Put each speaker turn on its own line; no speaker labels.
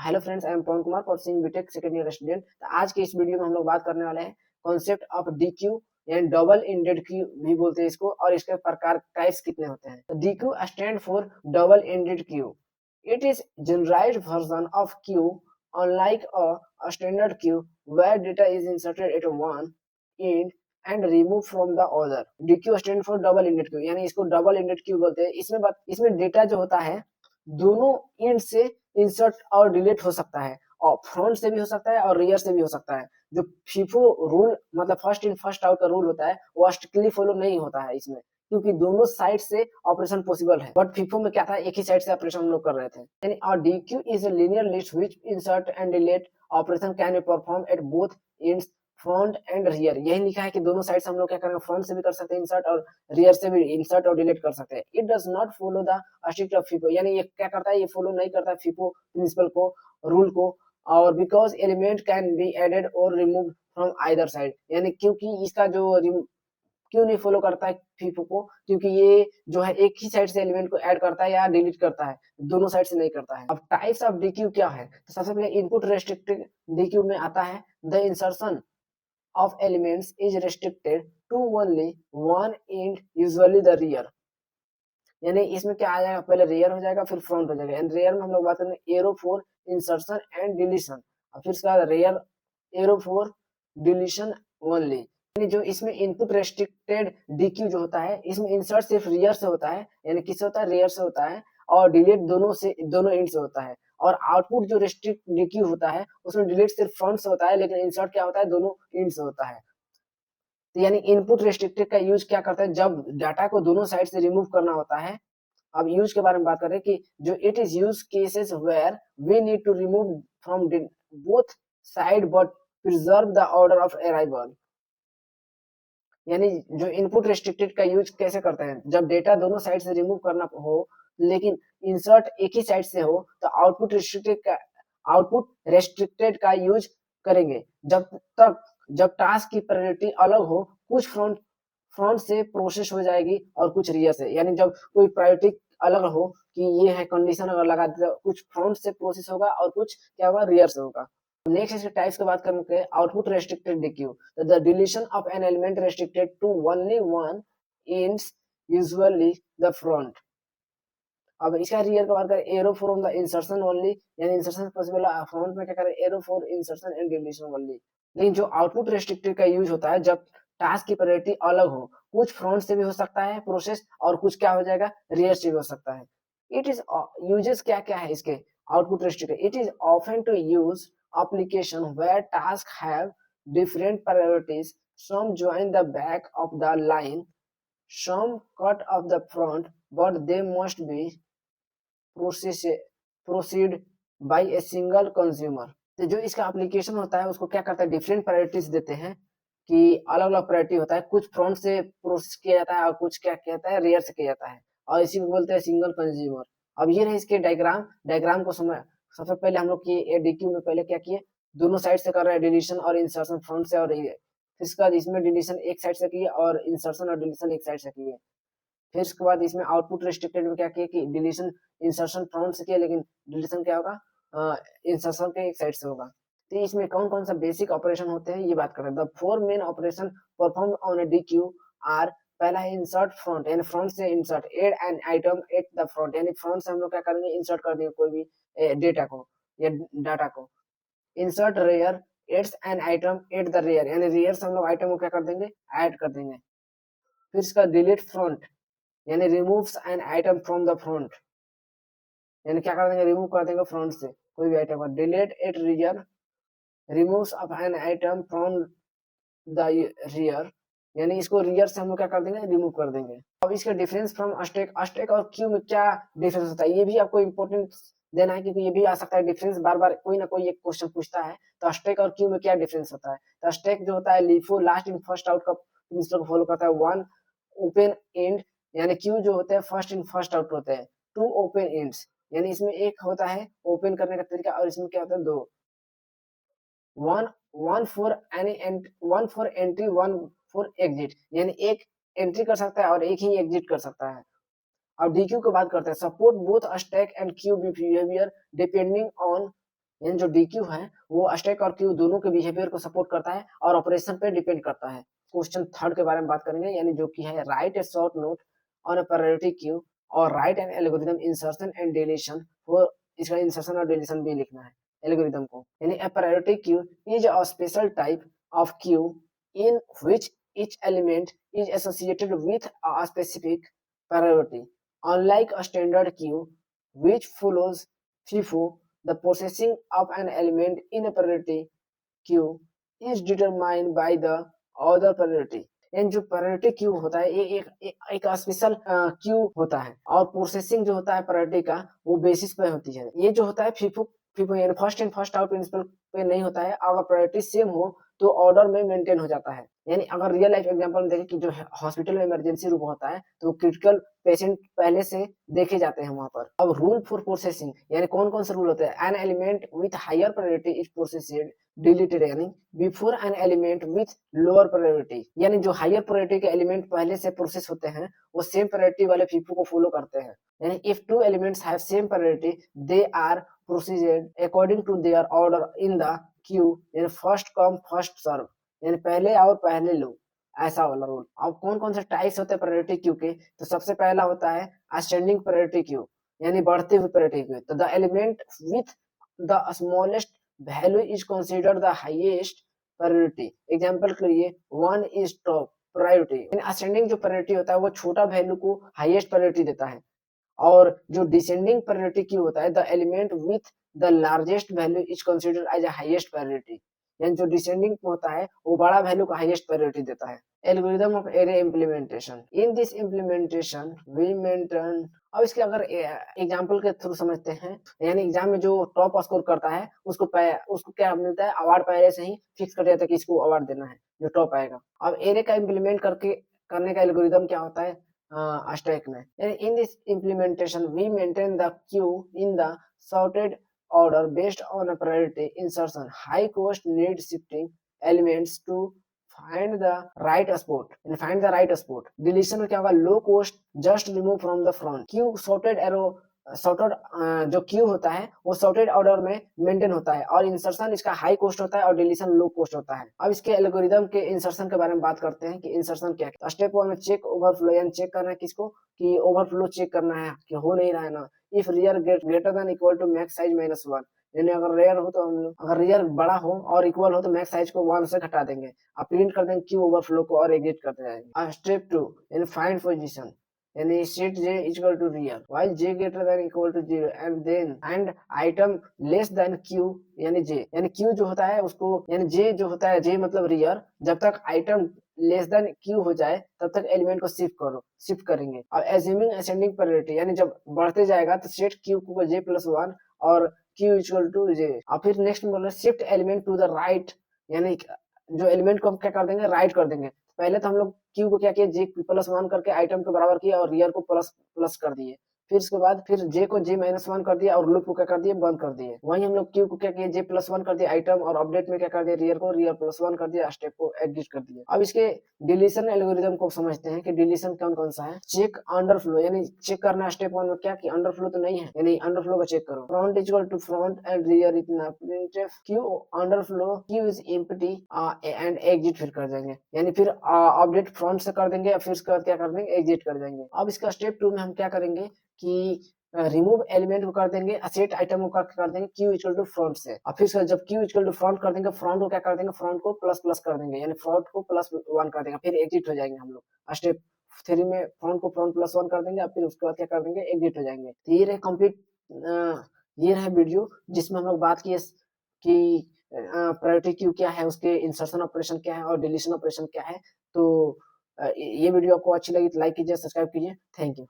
Hello friends, I am Pawan Kumar pursuing BTech second year student. तो आज के इस वीडियो में हम लोग बात करने वाले हैं concept of D Q and double ended Q भी बोलते हैं इसको, और इसके प्रकार टाइप्स कितने होते हैं। तो D queue stand for double ended queue. It is generalised version of queue unlike a standard queue where data is inserted at one end and remove from the other. D queue stand for double ended queue, यानी इसको double ended Q बोलते हैं। इसमें data जो होता है दोनों and से इंसर्ट और डिलीट हो सकता है, और फ्रंट से भी हो सकता है और रियर से भी हो सकता है। जो फीफो रूल मतलब फर्स्ट इन फर्स्ट आउट का रूल होता है वो स्ट्रिक्टली फॉलो नहीं होता है इसमें, क्योंकि दोनों साइड से ऑपरेशन पॉसिबल है। बट फीफो में क्या था, एक ही साइड से ऑपरेशन हम लोग कर रहे थे। यानी और dequeue is a linear list which insert and delete operation can be perform at both ends, front and rear. यही लिखा है कि दोनों साइड से हम लोग क्या करेंगे, फ्रंट से भी कर सकते हैं इंसर्ट और रियर से भी इंसर्ट और डिलीट कर सकते हैं। It does not follow the strict of FIFO, यानी ये क्या करता है, ये फॉलो नहीं करता है फीफो प्रिंसिपल को, रूल को। और because element can be added और रिमूव फ्रॉम आइदर साइड, यानी क्योंकि इसका जो क्यों नहीं फॉलो करता है फीफो को, क्योंकि ये जो है एक ही साइड से एलिमेंट को ऐड करता है या डिलीट करता है, दोनों साइड से नहीं करता है। अब टाइप्स ऑफ डीक्यू क्या है, तो सबसे पहले इनपुट रेस्ट्रिक्टेड डीक्यू में आता है the insertion of elements is restricted to only one end, usually the rear। यानी इसमें क्या आ जाएगा, पहले रियर हो जाएगा फिर फ्रंट हो जाएगा। एंड रियर में हम लोग बात करेंगे arrow for insertion and deletion, और फिर उसके बाद rear arrow for deletion only. यानी जो इसमें इनपुट रेस्ट्रिक्टेड डीक्यू जो होता है, इसमें इंसर्ट सिर्फ रियर से होता है, यानी किससे होता है, रियर से होता है, और डिलीट दोनों एंड से होता है। और आउटपुट जो रेस्ट्रिक्ट डीक्यू होता है उसमें डिलीट सिर्फ फ्रंट से होता है, लेकिन इंसर्ट क्या होता है, दोनों एंड से होता है। तो यानी इनपुट रेस्ट्रिक्टेड का यूज क्या करता है, जब डाटा को दोनों साइड से रिमूव करना होता है। अब यूज के बारे में बात करें कि जो it is use cases where we need to remove from both side but preserve the order of arrival. यानी जो इनपुट रेस्ट्रिक्टेड का यूज कैसे करते हैं, जब डेटा दोनों साइड से रिमूव करना हो लेकिन इंसर्ट एक ही साइड से हो, तो आउटपुट रेस्ट्रिक्टेड का यूज करेंगे जब टास्क की प्रायोरिटी अलग हो, कुछ फ्रंट से प्रोसेस हो जाएगी और कुछ रियर से। यानी जब कोई प्रायोरिटी अलग हो कि ये है कंडीशन अगर लगा देते, कुछ फ्रंट से प्रोसेस होगा और कुछ क्या होगा, रियर से होगा। नेक्स्ट इसके टाइप्स की बात करेंगे, output restricted dequeue, the deletion of an element restricted to only one ends, usually the front. अब इसका रियर का बात करें, allow from the insertion only, यानी इंसर्शन पॉसिबल फ्रंट में क्या करें, allow for insertion and deletion only. लेकिन जो आउटपुट रेस्ट्रिक्टेड का यूज होता है जब टास्क की प्रायोरिटी अलग हो, कुछ फ्रंट से भी हो सकता है प्रोसेस और कुछ क्या हो जाएगा, रियर से भी हो सकता है। इट इज यूजेस क्या क्या है इसके output restricted, it is often to use application where tasks have different priorities, some join the back of the line, some cut off the front, but they must be proceed bye a single consumer. तो जो इसका application होता है उसको क्या करता है, different priorities देते हैं, कि अलग अलग प्रायोरिटी होता है, कुछ फ्रंट से प्रोसेस किया जाता है और कुछ क्या किया जाता है, रियर से किया जाता है, और इसी को बोलते हैं सिंगल कंज्यूमर। अब ये रहे इसके डायग्राम को समझ। सबसे पहले हम लोग किए डीक्यू में, पहले क्या किए, दोनों साइड से कर रहे हैं डिलीशन और इंसर्शन, फ्रंट से और रियर। फिर इसके बाद इसमें डिलीशन एक साइड से किए और इंसर्शन और डिलीशन एक साइड से किए। फिर उसके बाद इसमें आउटपुट रेस्ट्रिक्टेड में क्या किया कि डिलीशन इंसर्शन फ्रंट से किया, लेकिन डिलीशन क्या होगा, इंसर्शन के एक साइड से होगा। तो इसमें कौन कौन सा बेसिक ऑपरेशन होते हैं ये बात करें। The four main operation perform on a dequeue are, पहला है इंसर्ट फ्रंट, यानी फ्रंट से insert, add an item at the front, यानी फ्रंट से हम लोग क्या करेंगे, इंसर्ट कर देंगे कोई भी डेटा को या डाटा को। Insert rear, adds an item at the rear, यानी रेयर से हम लोग आइटम को क्या कर देंगे, ऐड कर देंगे। फिर इसका डिलीट फ्रंट, यानी removes N item from the front, यानी क्या कर देंगे, रिमूव कर देंगे फ्रंट से कोई भी आइटम को। Delete at rear, removes of an item from the rear, यानी इसको रियर से हम लोग क्या कर देंगे, रिमूव कर देंगे। अब इसका डिफरेंस फ्रॉम स्टैक और क्यू में क्या डिफरेंस होता है, ये भी आपको इंपॉर्टेंट देना है, क्योंकि ये भी आ सकता है डिफरेंस, बार बार कोई ना कोई एक क्वेश्चन पूछता है। तो स्टैक और क्यू में क्या डिफरेंस होता है, तो स्टैक जो होता है LIFO last in first out का प्रिंसिपल को फॉलो करता है, वन ओपन एंड, यानी क्यू जो होते हैं फर्स्ट इन फर्स्ट आउट होते हैं, टू ओपन एंड्स, यानी इसमें एक होता है ओपन करने का तरीका, और इसमें क्या होता है, दो, one one for entry, one for exit, यानी एक एंट्री कर सकता है और एक ही एग्जिट कर सकता है। अब डीक्यू की बात करते हैं, support both stack and Q behaviour depending on यानी जो डी क्यू है वो स्टैक और क्यू दोनों के बिहेवियर को सपोर्ट करता है और ऑपरेशन पे डिपेंड करता है। क्वेश्चन थर्ड के बारे में बात करेंगे, यानी जो कि है write a short note on a priority queue और write an algorithm insertion and deletion. वो इसका इंसर्शन और डिलीशन भी लिखना है एल्गोरिथम को। यानी अ priority Q is a special type of Q in which each element is associated with a specific priority. Unlike a standard queue, which follows FIFO, the processing of an element in a priority queue is determined by the other priority. यानी जो priority queue होता है ये एक special Q होता है और processing जो होता है प्रायोरिटी का वो बेसिस पे होती है। ये जो होता है फीफो फीफो यानी first in first out principle पे नहीं होता है। अगर प्रायोरिटी सेम हो तो ऑर्डर में मेंटेन हो जाता है। यानी अगर रियल लाइफ एग्जांपल में देखें कि जो हॉस्पिटल में इमरजेंसी रूम होता है तो क्रिटिकल पेशेंट पहले से देखे जाते हैं वहां पर। अब रूल फॉर प्रोसेसिंग यानी कौन कौन से रूल होते हैं। An element with higher priority is processed deleted यानी before an element with lower priority. यानी जो हायर प्रायोरिटी के एलिमेंट पहले से प्रोसेस होते हैं वो सेम प्रायोरिटी वाले फीफो को फॉलो करते हैं। यानी if two elements have same priority they are proceeded according to their order in the queue, यानी फर्स्ट कम फर्स्ट सर्व, यानी पहले आओ पहले लो, ऐसा वाला रूल। अब कौन कौन से टाइप्स होते हैं प्रायोरिटी क्यू के, तो सबसे पहला होता है असेंडिंग प्रायोरिटी क्यू यानी बढ़ते हुए प्रायोरिटी क्यू। तो the element with the smallest value is considered the highest priority. Example के लिए 1 is top priority। असेंडिंग जो प्रायोरिटी होता है वो छोटा वैल्यू को हाईएस्ट प्रायोरिटी देता है और जो डिसेंडिंग प्रायोरिटी क्यू होता है the element with the largest value is considered as a highest priority. यानी जो डिसेंडिंग होता है वो बड़ा वैल्यू को हाईएस्ट प्रायोरिटी देता है। Algorithm of array implementation, in this implementation we maintain. अब इसके अगर एग्जांपल के थ्रू समझते हैं, यानी एग्जाम में जो टॉप स्कोर करता है उसको क्या मिलता है, अवार्ड पहले से ही फिक्स कर दिया था कि इसको अवार्ड देना है जो टॉप आएगा। अब एरे का इम्प्लीमेंट करने का एल्गोरिथम क्या होता है स्टैक में। In this implementation we maintain the queue in the sorted order based on a priority insertion. High cost need shifting elements to find the right spot and find the right spot. Deletion में क्या होगा, low cost just remove from the front. Queue sorted arrow sorted जो Q होता है वो sorted order में maintain होता है और इंसर्शन इसका हाई कॉस्ट होता है और डिलीशन लो कॉस्ट होता है। अब इसके एल्गोरिथम के इंसर्शन के बारे में बात करते हैं कि इंसर्शन क्या है। स्टेप 1 में चेक ओवरफ्लो, यानी चेक करना है किसको, कि ओवरफ्लो चेक करना है कि हो नहीं रहा है ना। If rear greater than equal to max size -1, यानी अगर रेयर हो तो हम लोग अगर रियर बड़ा हो और इक्वल हो तो मैक्स साइज को 1 से घटा देंगे और प्रिंट कर देंगे क्यू ओवरफ्लो को और एग्जिट करते जाएंगे। स्टेप 2 यानी फाइंड पोजीशन, यानी set j equal to rear while j greater than equal to 0 and then and item less than q यानी j, यानी q जो होता है उसको यानी j जो होता है j मतलब रियर, जब तक आइटम लेस देन q हो जाए तब तक एलिमेंट को शिफ्ट करेंगे। और एज्यूमिंग असेंडिंग प्रायोरिटी, यानी जब बढ़ते जाएगा तो सेट q को j+1 और q इक्वल टू j। और फिर नेक्स्ट बोल रहे shift element to the right, यानी जो एलिमेंट को हम क्या कर देंगे, राइट कर देंगे। पहले तो हम लोग क्यू को क्या किया, j+1 करके आइटम के बराबर किया और रियर को प्लस कर दिए। फिर उसके बाद फिर j को j-1 कर दिया और लूप को क्या कर दिए, बंद कर दिए। वहीं हम लोग क्यू को क्या किया, j+1 कर दिया आइटम और अपडेट में क्या कर दिया, रियर को रियर+1 कर दिया, स्टेप को एग्जिट कर दिया। अब इसके डिलीशन एल्गोरिथम को समझते हैं कि डिलीशन कौन कौन सा है। चेक अंडरफ्लो, यानी चेक करना है स्टेप 1 में क्या कि अंडरफ्लो तो नहीं है, यानी अंडरफ्लो को चेक करो। Front equal to front and rear इतना printf queue underflow queue is empty and exit फिर कर देंगे, यानी फिर अपडेट फ्रंट से कर देंगे और फिर उसके बाद क्या कर देंगे, एग्जिट कर देंगे। अब इसका स्टेप 2 में हम क्या करेंगे कि रिमूव एलिमेंट को कर देंगे, सेट आइटम को कर देंगे क्यू इक्वल टू फ्रंट से। और फिर जब क्यू इक्वल टू फ्रंट कर देंगे, फ्रंट को क्या कर देंगे, फ्रंट को प्लस कर देंगे, यानी फ्रंट को +1 कर देंगे, फिर एग्जिट हो जाएंगे हम लोग। स्टेप 3 में फ्रंट को फ्रंट +1 कर देंगे और फिर उसके बाद क्या कर देंगे, एग्जिट हो जाएंगे। तो ये रहे कंप्लीट ये रहे वीडियो जिसमें हम लोग बात किए कि प्रायोरिटी क्यू क्या है, उसके इंसर्शन ऑपरेशन क्या है और डिलीशन ऑपरेशन क्या है। तो ये वीडियो आपको अच्छी लगी तो लाइक कीजिए, सब्सक्राइब कीजिए। Thank you.